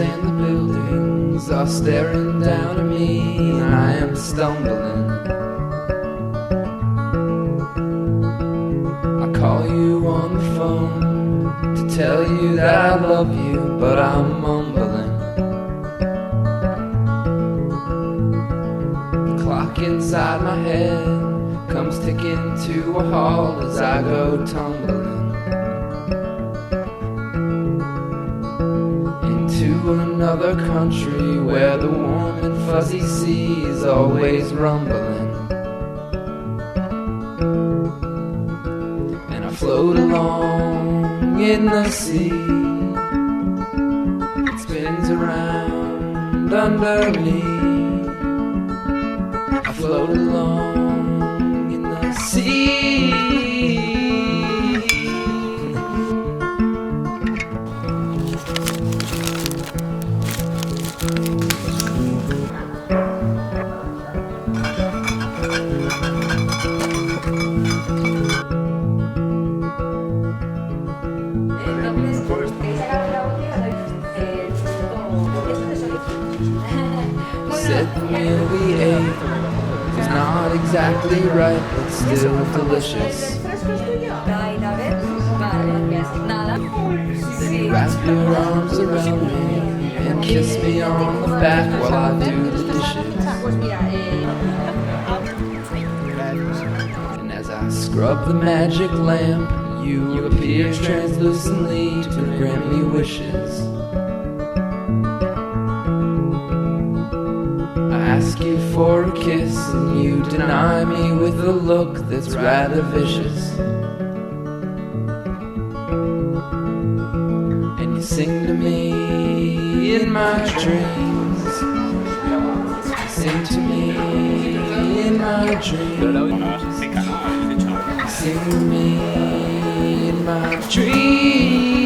And the buildings are staring down at me, and I am stumbling. I call you on the phone to tell you that I love you, but I'm mumbling. The clock inside my head comes ticking to a halt as I go tumbling to another country where the warm and fuzzy sea is always rumbling. And I float along in the sea, it spins around under me. I float along in the sea. Said the meal we ate was not exactly right, but still delicious. Wrap your arms around me and kiss me on the back while I do the dishes. And as I scrub the magic lamp, you appear translucently to grant me wishes. Ask you for a kiss and you deny me with a look that's rather vicious. And you sing to me in my dreams. Sing to me in my dreams. Sing to me in my dreams.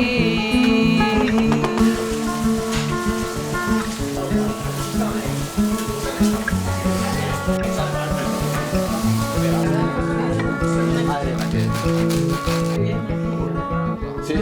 Sí.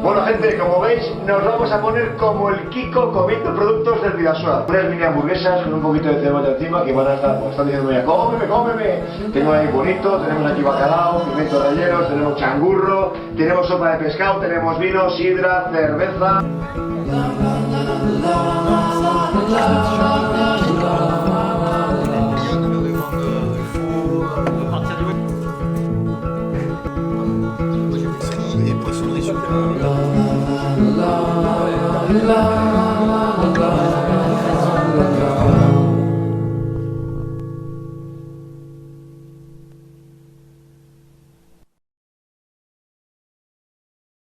Bueno, gente, como veis, nos vamos a poner como el Kiko comiendo productos del Vidasoa. Unas mini hamburguesas con un poquito de cebolla encima que van a estar, pues están diciendo ya, cómeme, cómeme. Tengo ahí bonito, tenemos aquí bacalao, pimientos rellenos, tenemos changurro, tenemos sopa de pescado, tenemos vino, sidra, cerveza. La la la la.